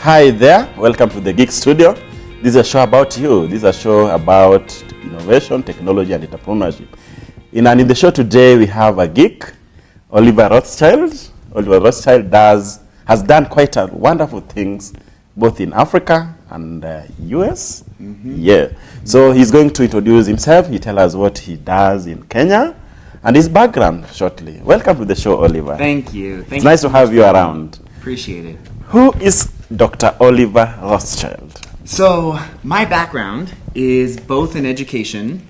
Hi there, welcome to the Geek Studio. This is a show about you. This is a show about innovation, technology, and entrepreneurship. In the show today, we have a geek, Oliver Rothschild. Oliver Rothschild has done quite a wonderful things, both in Africa and US. Yeah. So he's going to introduce himself. He tell us what he does in Kenya and his background shortly. Welcome to the show, Oliver. Thank you. It's nice to have you around. Appreciate it. Who is Dr. Oliver Rothschild? So my background is both in education,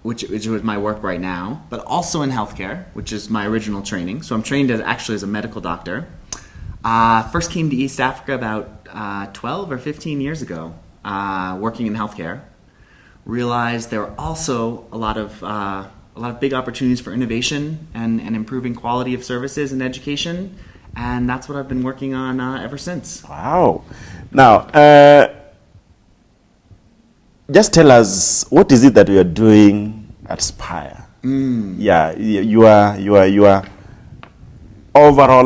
which is my work right now, but also in healthcare, which is my original training. So I'm trained as a medical doctor. First came to East Africa about 12 or 15 years ago, working in healthcare. Realized there were also a lot of big opportunities for innovation and improving quality of services in education. And that's what I've been working on ever since. Wow. Now, just tell us, what is it that you are doing at Spire? Yeah, your overall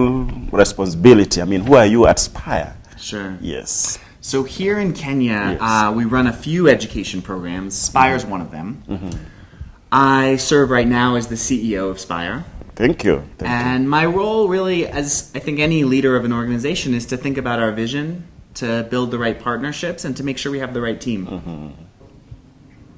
responsibility. I mean, who are you at Spire? Sure. Yes. So here in Kenya, we run a few education programs. Spire's one of them. I serve right now as the CEO of Spire. Thank you. And my role really, as I think any leader of an organization, is to think about our vision, to build the right partnerships, and to make sure we have the right team.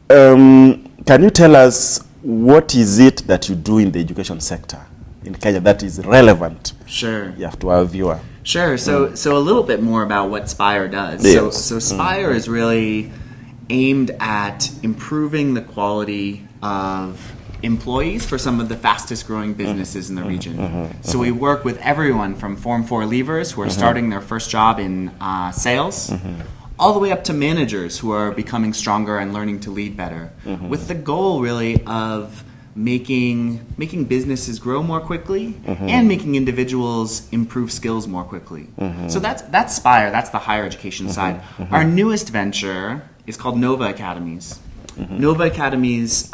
Can you tell us what is it that you do in the education sector in Kenya that is relevant? Sure. You have to our viewer. Sure. So a little bit more about what Spire does. Yes. So Spire is really aimed at improving the quality of employees for some of the fastest growing businesses in the region. So we work with everyone from Form 4 leavers who are starting their first job in sales, all the way up to managers who are becoming stronger and learning to lead better, with the goal really of making businesses grow more quickly and making individuals improve skills more quickly. So that's Spire, that's the higher education side. Our newest venture is called Nova Academies. Nova Academies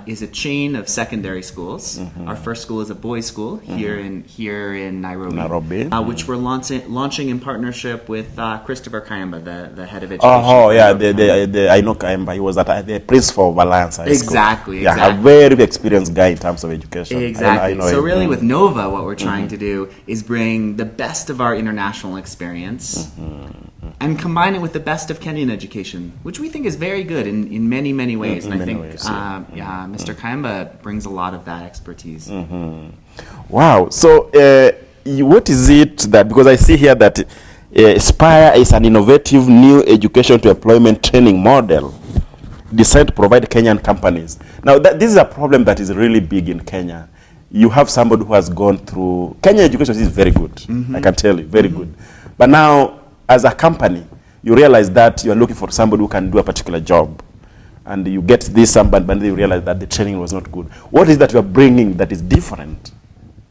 is a chain of secondary schools. Our first school is a boys' school here in Nairobi, which we're launching in partnership with Christopher Kayamba, the head of education. Oh yeah, I know Kayamba. He was at the principal of Alliance High School. Exactly. Yeah, a very experienced guy in terms of education. Exactly. I know so him. really, with Nova, what we're trying to do is bring the best of our international experience. And combine it with the best of Kenyan education, which we think is very good in many, many ways. And I think Mr. Kayamba brings a lot of that expertise. Wow. So what is it that, because I see here that Spire is an innovative new education to employment training model designed to provide Kenyan companies. Now, this is a problem that is really big in Kenya. You have somebody who has gone through, Kenya education is very good, I can tell you, very good. But now, as a company, you realize that you're looking for somebody who can do a particular job. And you get this somebody, but then you realize that the training was not good. What is that you are bringing that is different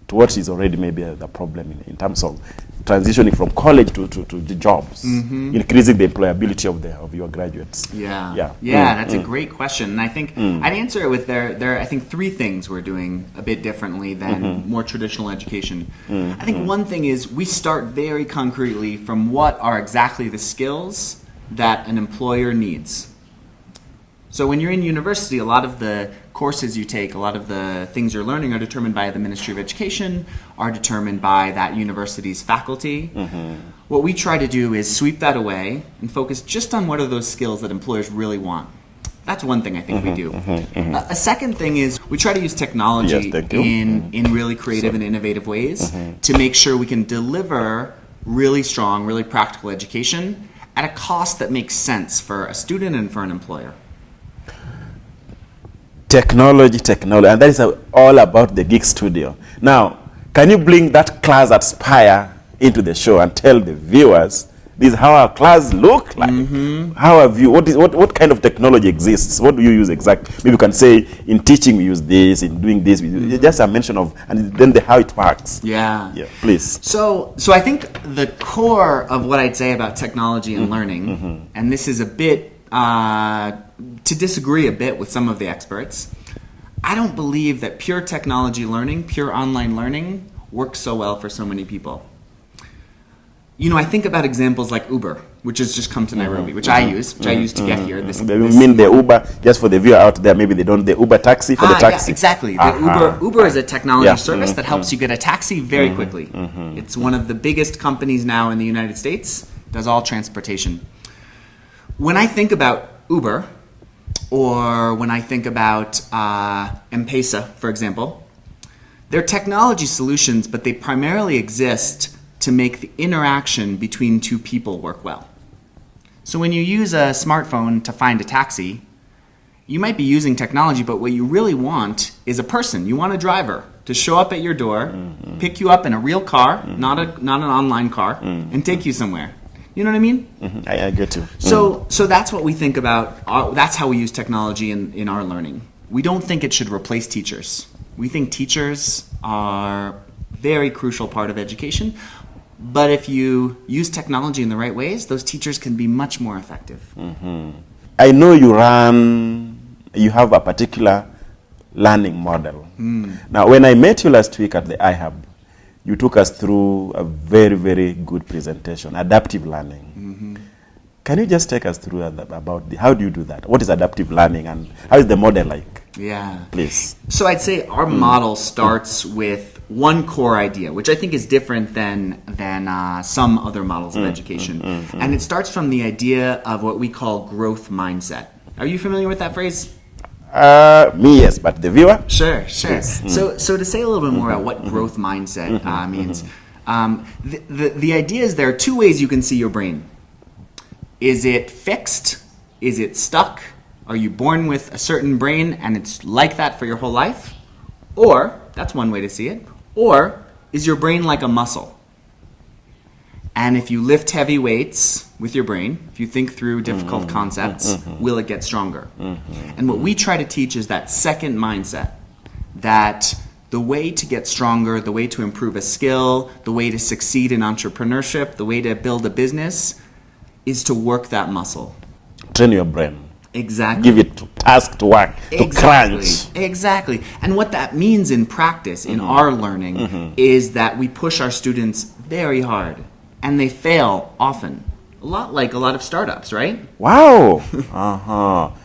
to what is already maybe the problem in terms of transitioning from college to the jobs, increasing the employability of your graduates? That's a great question. And I think I'd answer it with there are, I think, three things we're doing a bit differently than more traditional education. I think one thing is we start very concretely from what are exactly the skills that an employer needs. So when you're in university, a lot of the courses you take, a lot of the things you're learning are determined by the Ministry of Education, are determined by that university's faculty. What we try to do is sweep that away and focus just on what are those skills that employers really want. That's one thing I think we do. A second thing is we try to use technology in really creative and innovative ways to make sure we can deliver really strong, really practical education at a cost that makes sense for a student and for an employer. Technology, and that is all about the Geek Studio. Now, can you bring that class at Spire into the show and tell the viewers this is how our class look like? How have you? What kind of technology exists? What do you use exactly? Maybe you can say in teaching we use this, in doing this we use just a mention of, and then how it works. Yeah, please. So I think the core of what I'd say about technology and learning, and this is a bit. To disagree a bit with some of the experts, I don't believe that pure technology learning, pure online learning, works so well for so many people. I think about examples like Uber, which has just come to Nairobi, which I use to get here. You mean the Uber, just for the viewer out there, maybe they don't, the Uber taxi for the taxi? Yeah, exactly. The Uber is a technology service that helps Mm-hmm. you get a taxi very quickly. It's one of the biggest companies now in the United States, does all transportation. When I think about Uber, or when I think about M-Pesa, for example, they're technology solutions, but they primarily exist to make the interaction between two people work well. So when you use a smartphone to find a taxi, you might be using technology, but what you really want is a person. You want a driver to show up at your door, pick you up in a real car, not an online car, and take you somewhere. You know what I mean? I get you. So that's what we think about. That's how we use technology in our learning. We don't think it should replace teachers. We think teachers are a very crucial part of education. But if you use technology in the right ways, those teachers can be much more effective. I know you have a particular learning model. Now, when I met you last week at the iHub, you took us through a very, very good presentation, adaptive learning. Can you just take us through about how do you do that? What is adaptive learning and how is the model like? Yeah. Please. So I'd say our model starts with one core idea, which I think is different than some other models of education. And it starts from the idea of what we call growth mindset. Are you familiar with that phrase? Me, yes, but the viewer? Sure. So to say a little bit more about what growth mindset means, the idea is there are two ways you can see your brain. Is it fixed? Is it stuck? Are you born with a certain brain and it's like that for your whole life? Or, that's one way to see it, or is your brain like a muscle? And if you lift heavy weights with your brain, if you think through difficult concepts, will it get stronger? And what we try to teach is that second mindset, that the way to get stronger, the way to improve a skill, the way to succeed in entrepreneurship, the way to build a business is to work that muscle. Train your brain. Exactly. Give it task to work, to crunch. Exactly. And what that means in practice, in our learning, is that we push our students very hard. And they fail often. A lot like a lot of startups, right? Wow.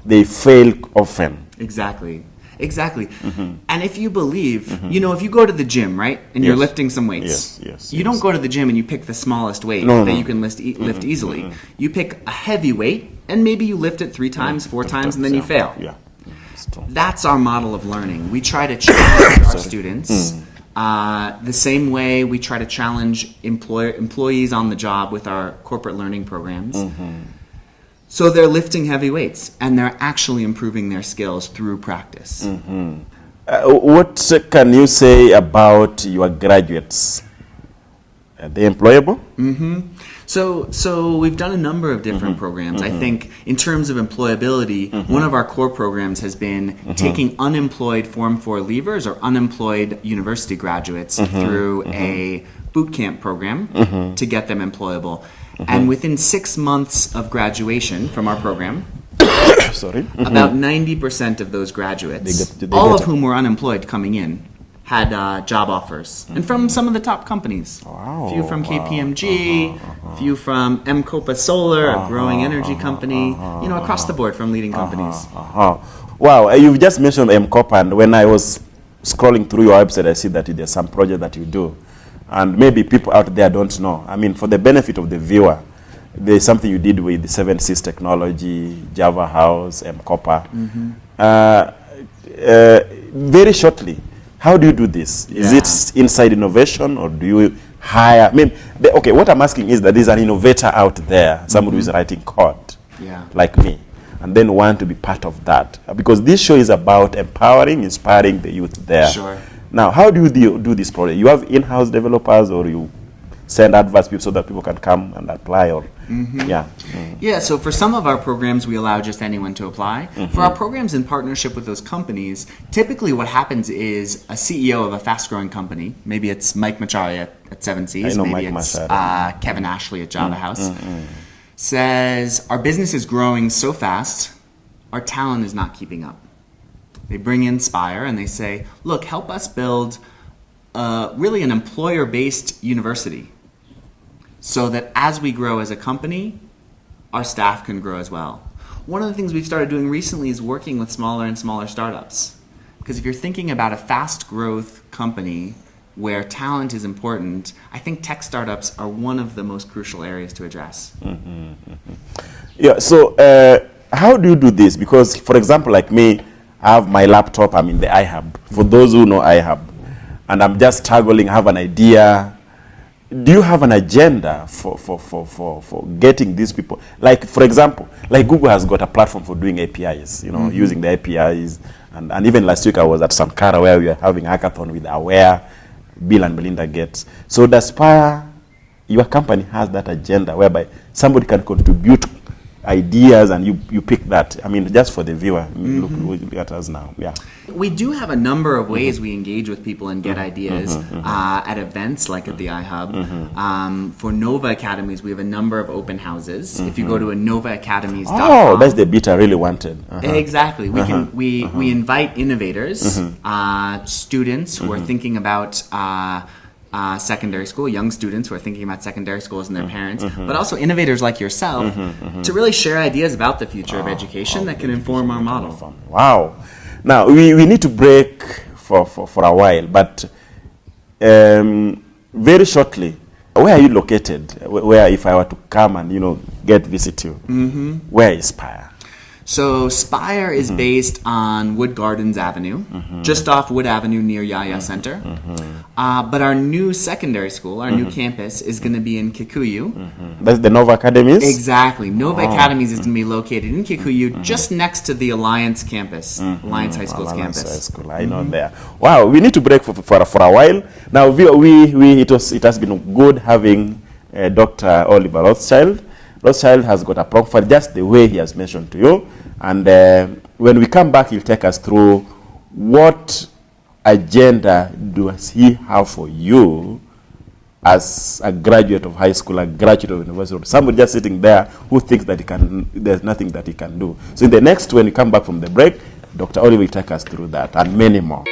They fail often. Exactly. And if you believe, if you go to the gym, right, and you're lifting some weights, you don't go to the gym and you pick the smallest weight that you can lift easily. You pick a heavy weight, and maybe you lift it 3 times, 4 times, and then you fail. Yeah. That's our model of learning. We try to challenge our students the same way we try to challenge employees on the job with our corporate learning programs. So they're lifting heavy weights, and they're actually improving their skills through practice. What can you say about your graduates? Are they employable? So we've done a number of different programs. I think in terms of employability, one of our core programs has been taking unemployed Form 4 leavers or unemployed university graduates through a boot camp program to get them employable. And within 6 months of graduation from our program, about 90% of those graduates, all of whom were unemployed coming in, had job offers. And from some of the top companies. A few from KPMG, a few from M-Copa Solar, a growing energy company, across the board from leading companies. Wow, you've just mentioned M-Copa, and when I was scrolling through your website, I see that there's some project that you do. And maybe people out there don't know. I mean, for the benefit of the viewer, there's something you did with the 7Cs technology, Java House, M-Copa. Very shortly, how do you do this? Is it inside innovation, or do you hire? I mean, what I'm asking is that there's an innovator out there, somebody who is writing code, like me, and then want to be part of that. Because this show is about empowering, inspiring the youth there. Sure. Now, how do you do this project? You have in-house developers, or you send adverts so that people can come and apply, or Yeah, so for some of our programs, we allow just anyone to apply. For our programs in partnership with those companies, typically what happens is a CEO of a fast-growing company, maybe it's Mike Machari at 7Cs, maybe it's Kevin Ashley at Java House, says, our business is growing so fast, our talent is not keeping up. They bring in Spire and they say, look, help us build really an employer-based university. so that as we grow as a company, our staff can grow as well. One of the things we've started doing recently is working with smaller and smaller startups. Because if you're thinking about a fast growth company where talent is important, I think tech startups are one of the most crucial areas to address. Yeah, so how do you do this? Because, for example, like me, I have my laptop, I'm in the iHub. For those who know iHub, and I'm just struggling, have an idea. Do you have an agenda for getting these people? Like, for example, like Google has got a platform for doing APIs, using the APIs. And even last week I was at Sankara where we were having a hackathon with Aware, Bill and Melinda Gates. So the Spire, your company has that agenda whereby somebody can contribute ideas and you pick that. I mean, just for the viewer, look at us now. Yeah. We do have a number of ways we engage with people and get ideas at events like at the iHub. For Nova Academies, we have a number of open houses. If you go to a novaacademies.com. Oh, that's the bit I really wanted. Exactly. We invite innovators, students who are thinking about secondary school, young students who are thinking about secondary schools and their parents, but also innovators like yourself to really share ideas about the future of education that can inform our model. Wow. Now, we need to break for a while, but very shortly, where are you located? Where, if I were to come and, visit you, where is Spire? So Spire is based on Wood Gardens Avenue, just off Wood Avenue near Yaya Center. But our new secondary school, our new campus, is going to be in Kikuyu. That's the Nova Academies? Exactly. Nova Academies is going to be located in Kikuyu, just next to the Alliance campus, Alliance High School's Alliance campus. High School. I know there. Wow, we need to break for a while. Now, it has been good having Dr. Oliver Rothschild. Rothschild has got a program for just the way he has mentioned to you. And when we come back, he'll take us through what agenda does he have for you as a graduate of high school, a graduate of university, somebody just sitting there who thinks that there's nothing that he can do. So in the next, when we come back from the break, Dr. Oliver will take us through that and many more.